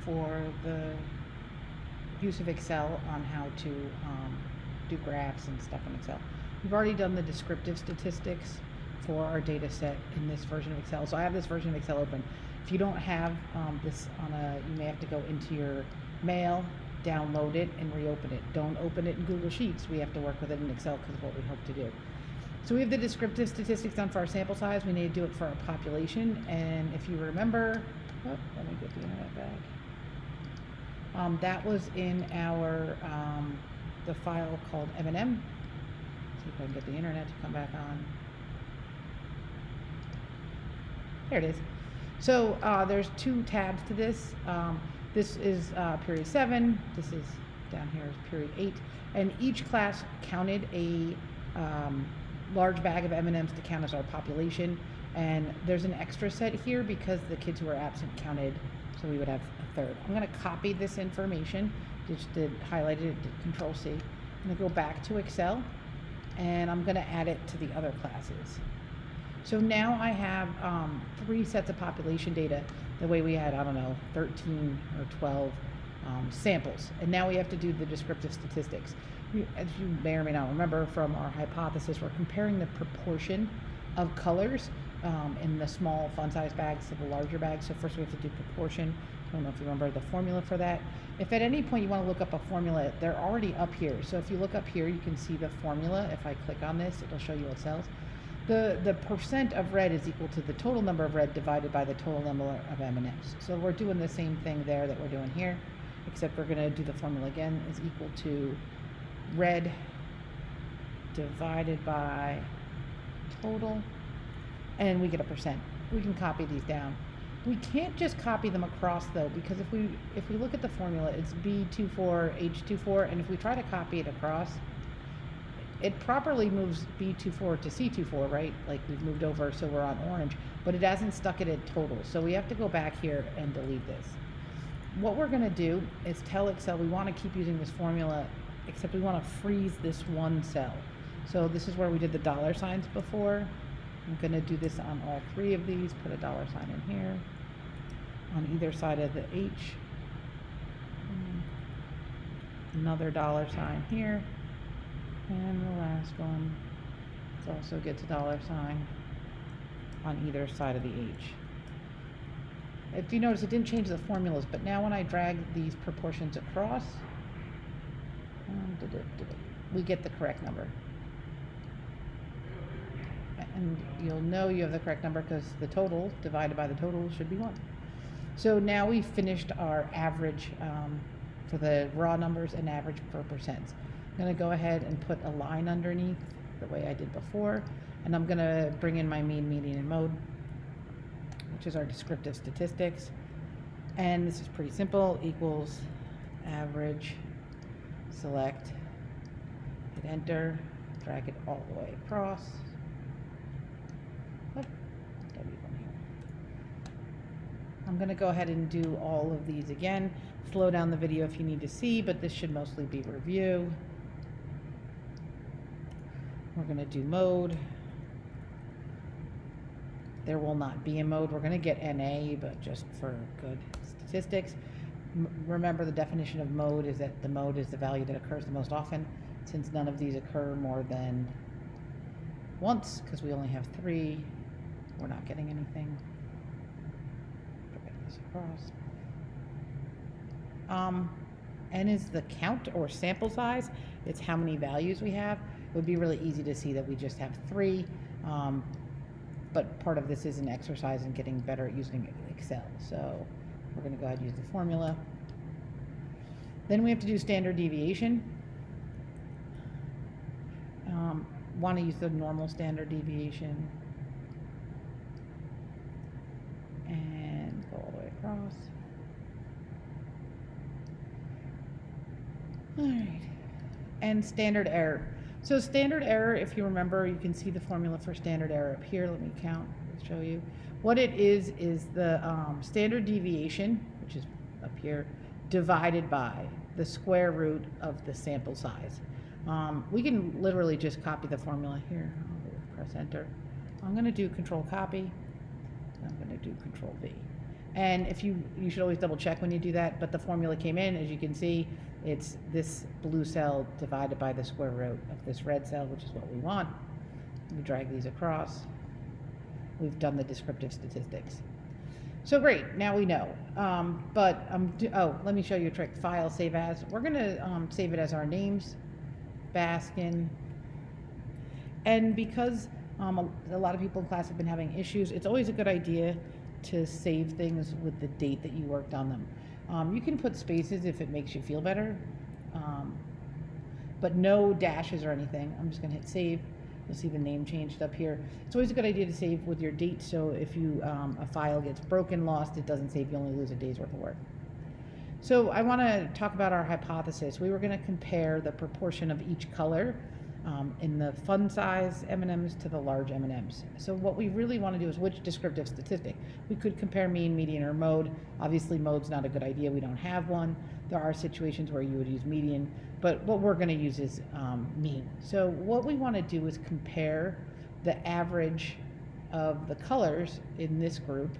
for the use of Excel on how to do graphs and stuff in Excel. We've already done the descriptive statistics for our data set in this version of Excel. So I have this version of Excel open. If you don't have this on you may have to go into your mail, download it, and reopen it. Don't open it in Google Sheets. We have to work with it in Excel because of what we hope to do. So we have the descriptive statistics done for our sample size. We need to do it for our population. And if you remember, let me get the internet back. That was in our the file called M&M. See if I can get the internet to come back on. There it is. So there's two tabs to this. This is period 7. This is down here is period 8. And each class counted a large bag of M&Ms to count as our population. And there's an extra set here because the kids who were absent counted, so we would have a third. I'm going to copy this information. Just did highlight it, did Control C. I'm going to go back to Excel, and I'm going to add it to the other classes. So now I have 3 sets of population data, the way we had, I don't know, 13 or 12 samples. And now we have to do the descriptive statistics. As you may or may not remember from our hypothesis, we're comparing the proportion of colors in the small fun size bags to the larger bags. So first we have to do proportion. I don't know if you remember the formula for that. If at any point you want to look up a formula, they're already up here. So if you look up here, you can see the formula. If I click on this, it'll show you what cells. The percent of red is equal to the total number of red divided by the total number of M&Ms. So we're doing the same thing there that we're doing here, except we're going to do the formula again, is equal to red divided by total, and we get a percent. We can copy these down. We can't just copy them across though, because if we look at the formula, it's B24H24, and if we try to copy it across, it properly moves B24 to C24, right? Like we've moved over, so we're on orange, but it hasn't stuck it at total. So we have to go back here and delete this. What we're gonna do is tell Excel we wanna keep using this formula, except we wanna freeze this one cell. So this is where we did the dollar signs before. I'm gonna do this on all 3 of these, put a dollar sign in here, on either side of the H. Another dollar sign here. And the last one also gets a dollar sign on either side of the H. If you notice, it didn't change the formulas, but now when I drag these proportions across, we get the correct number. And you'll know you have the correct number because the total divided by the total should be 1. So now we've finished our average for the raw numbers and average per percents. I'm going to go ahead and put a line underneath the way I did before, and I'm going to bring in my mean, median, and mode, which is our descriptive statistics. And this is pretty simple, equals average, select, hit enter, drag it all the way across. I'm going to go ahead and do all of these again. Slow down the video if you need to see, but this should mostly be review. We're going to do mode. There will not be a mode. We're going to get NA, but just for good statistics. Remember, the definition of mode is that the mode is the value that occurs the most often. Since none of these occur more than once, because we only have 3, we're not getting anything. Drag this across. N is the count or sample size. It's how many values we have. It would be really easy to see that we just have 3, but part of this is an exercise in getting better at using Excel. So we're going to go ahead and use the formula. Then we have to do standard deviation. Want to use the normal standard deviation and go all the way across. All right, and standard error. So standard error, if you remember, you can see the formula for standard error up here. Let me count, let's show you. What it is the standard deviation, which is up here, divided by the square root of the sample size. We can literally just copy the formula here. I'll press enter. I'm going to do control copy. I'm going to do control V. And if you should always double check when you do that, but the formula came in, as you can see, it's this blue cell divided by the square root of this red cell, which is what we want. We drag these across. We've done the descriptive statistics. So great, now we know. Let me show you a trick. File, save as. We're gonna save it as our names, Baskin. And because a lot of people in class have been having issues, it's always a good idea to save things with the date that you worked on them. You can put spaces if it makes you feel better, but no dashes or anything. I'm just gonna hit save. You'll see the name changed up here. It's always a good idea to save with your date, so if a file gets broken, lost, it doesn't save, you only lose a day's worth of work. So I want to talk about our hypothesis. We were going to compare the proportion of each color in the fun size M&Ms to the large M&Ms. So what we really want to do is which descriptive statistic. We could compare mean, median, or mode. Obviously mode's not a good idea, we don't have one. There are situations where you would use median, but what we're going to use is mean. So what we want to do is compare the average of the colors in this group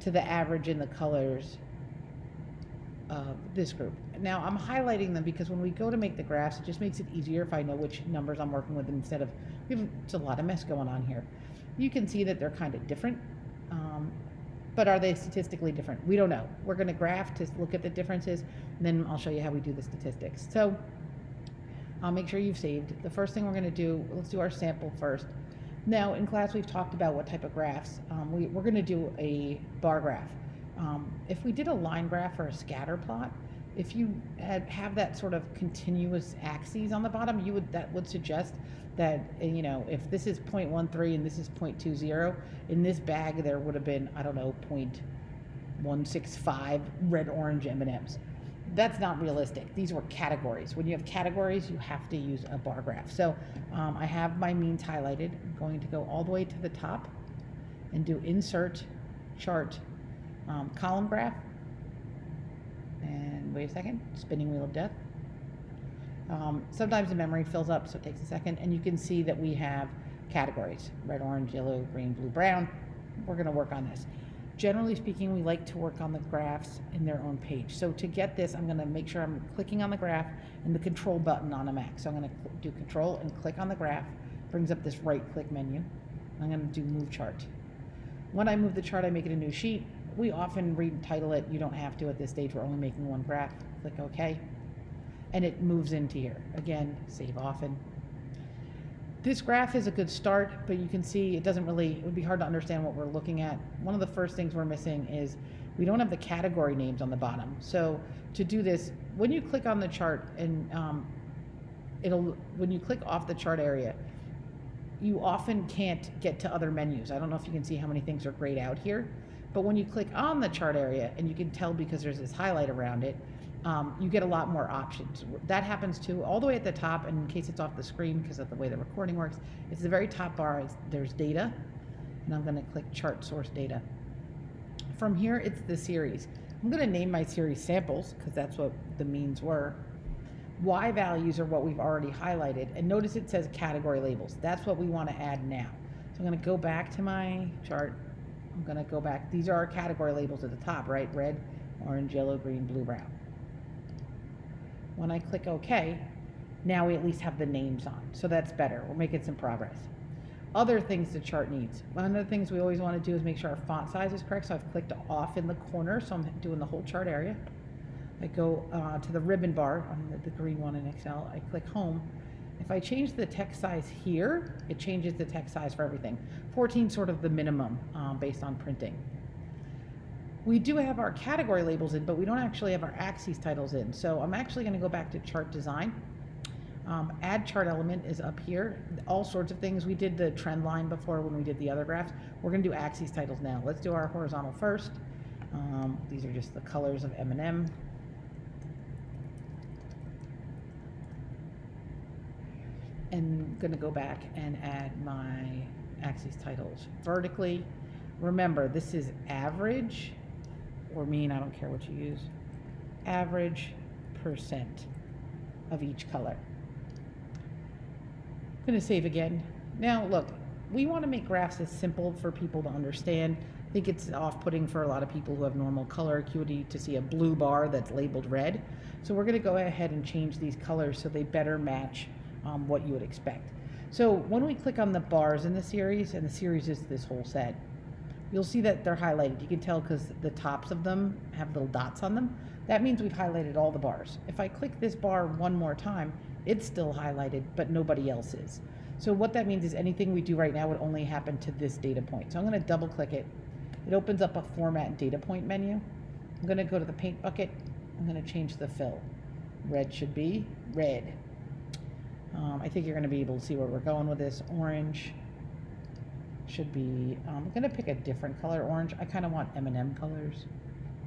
to the average in the colors of this group. Now I'm highlighting them because when we go to make the graphs, it just makes it easier if I know which numbers I'm working with instead of, it's a lot of mess going on here. You can see that they're kind of different, but are they statistically different? We don't know. We're going to graph to look at the differences, and then I'll show you how we do the statistics. So I'll make sure you've saved. The first thing we're going to do, let's do our sample first. Now in class we've talked about what type of graphs. We're going to do a bar graph. If we did a line graph or a scatter plot, if you have that sort of continuous axes on the bottom, that would suggest that, if this is 0.13 and this is 0.20, in this bag there would have been, I don't know, 0.165 red orange M&Ms. That's not realistic. These were categories. When you have categories, you have to use a bar graph. So I have my means highlighted. I'm going to go all the way to the top and do insert chart column graph. And wait a second, spinning wheel of death. Sometimes the memory fills up, so it takes a second, and you can see that we have categories: red, orange, yellow, green, blue, brown. We're going to work on this. Generally speaking, we like to work on the graphs in their own page. So to get this, I'm going to make sure I'm clicking on the graph and the control button on a Mac. So I'm going to do control and click on the graph. Brings up this right click menu. I'm going to do move chart. When I move the chart, I make it a new sheet. We often retitle it. You don't have to at this stage. We're only making one graph. Click OK. And it moves into here. Again, save often. This graph is a good start, but you can see it would be hard to understand what we're looking at. One of the first things we're missing is we don't have the category names on the bottom. So to do this, when you click on the chart and when you click off the chart area, you often can't get to other menus. I don't know if you can see how many things are grayed out here, but when you click on the chart area, and you can tell because there's this highlight around it, you get a lot more options. That happens too, all the way at the top, and in case it's off the screen because of the way the recording works, it's the very top bar, there's data, and I'm gonna click chart source data. From here, it's the series. I'm gonna name my series samples because that's what the means were. Y values are what we've already highlighted, and notice it says category labels. That's what we wanna add now. So I'm gonna go back to my chart. I'm gonna go back. These are our category labels at the top, right? Red, orange, yellow, green, blue, brown. When I click OK, now we at least have the names on. So that's better. We're making some progress. Other things the chart needs. One of the things we always want to do is make sure our font size is correct. So I've clicked off in the corner. So I'm doing the whole chart area. I go to the ribbon bar on the green one in Excel. I click home. If I change the text size here, it changes the text size for everything. 14 is sort of the minimum based on printing. We do have our category labels in, but we don't actually have our axes titles in. So I'm actually going to go back to chart design. Add chart element is up here. All sorts of things. We did the trend line before when we did the other graphs. We're going to do axes titles now. Let's do our horizontal first. These are just the colors of M&M. And I'm going to go back and add my axes titles vertically. Remember, this is average or mean, I don't care what you use, average percent of each color. I'm going to save again. Now look, we want to make graphs as simple for people to understand I think it's off-putting for a lot of people who have normal color acuity to see a blue bar that's labeled red. So we're going to go ahead and change these colors so they better match what you would expect. So when we click on the bars in the series, and the series is this whole set, you'll see that they're highlighted. You can tell because the tops of them have little dots on them. That means we've highlighted all the bars. If I click this bar one more time, it's still highlighted, but nobody else is. So what that means is anything we do right now would only happen to this data point. So I'm going to double click it. It opens up a format data point menu. I'm going to go to the paint bucket. I'm going to change the fill. Red should be red. I think you're going to be able to see where we're going with this. Orange should be, I'm going to pick a different color orange. I kind of want M&M colors.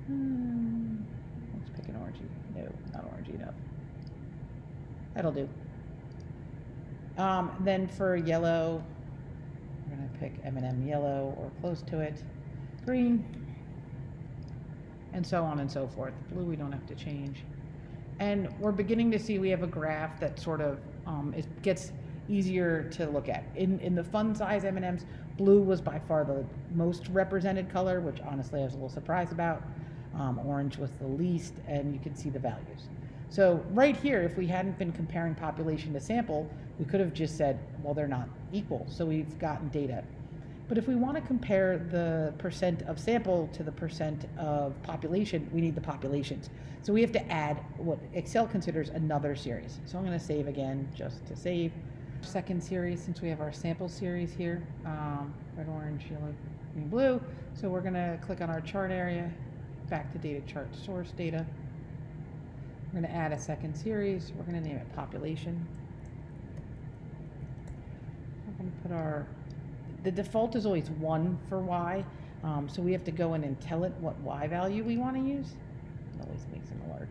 Let's pick an orangey. No, not orangey enough. That'll do. Then for yellow, we're going to pick M&M yellow or close to it. Green, and so on and so forth. Blue we don't have to change. And we're beginning to see we have a graph that sort of, it gets easier to look at. In the fun size M&Ms, blue was by far the most represented color, which honestly I was a little surprised about. Orange was the least, and you can see the values. So right here, if we hadn't been comparing population to sample, we could have just said, well, they're not equal. So we've gotten data. But if we want to compare the percent of sample to the percent of population, we need the populations. So we have to add what Excel considers another series. So I'm going to save again just to save. Second series, since we have our sample series here, red, orange, yellow, green, blue. So we're going to click on our chart area, back to data chart source data. We're going to add a second series. We're going to name it population. We're going to put the default is always 1 for Y, so we have to go in and tell it what Y value we want to use. It always makes an alert.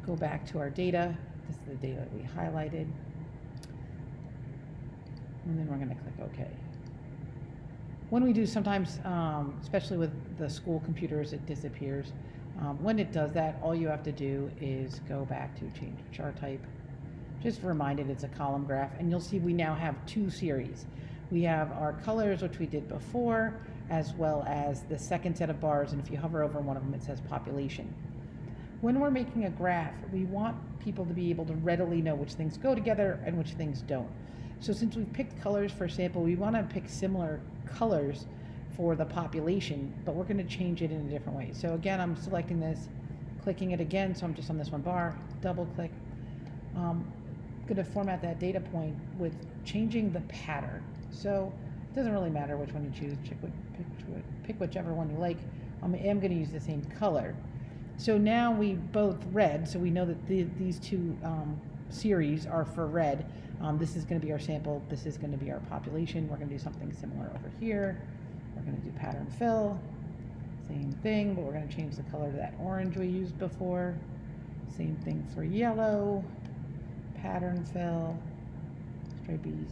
Go back to our data. This is the data that we highlighted. And then we're going to click OK. When we do, sometimes, especially with the school computers, it disappears. When it does that, all you have to do is go back to change chart type. Just remind it it's a column graph, and you'll see we now have 2 series. We have our colors, which we did before, as well as the second set of bars, and if you hover over one of them, it says population. When we're making a graph, we want people to be able to readily know which things go together and which things don't. So since we've picked colors for sample, we want to pick similar colors for the population, but we're going to change it in a different way. So again, I'm selecting this, clicking it again, so I'm just on this one bar, double click. I'm going to format that data point with changing the pattern. So it doesn't really matter which one you choose, pick whichever one you like. I am going to use the same color. So now we both red, so we know that these 2 series are for red. This is going to be our sample, this is going to be our population. We're going to do something similar over here. We're going to do pattern fill, same thing, but we're going to change the color to that orange we used before. Same thing for yellow, pattern fill, straight bees.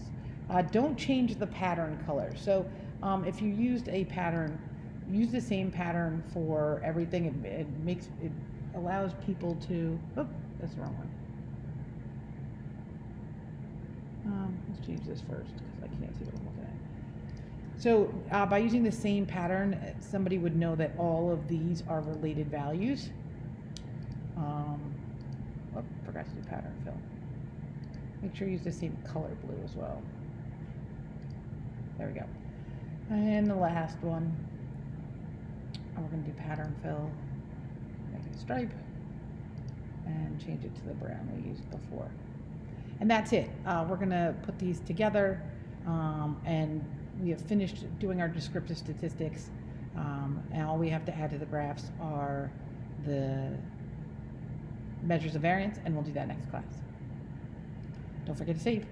Don't change the pattern color. So if you used a pattern, use the same pattern for everything. It allows people to, oh, that's the wrong one. Let's change this first because I can't see what I'm looking at. So by using the same pattern, somebody would know that all of these are related values. Oh, forgot to do pattern fill. Make sure you use the same color blue as well. There we go. And the last one, we're going to do pattern fill, make it a stripe, and change it to the brown we used before. And that's it. We're going to put these together, and we have finished doing our descriptive statistics, and all we have to add to the graphs are the measures of variance, and we'll do that next class. Don't forget to save.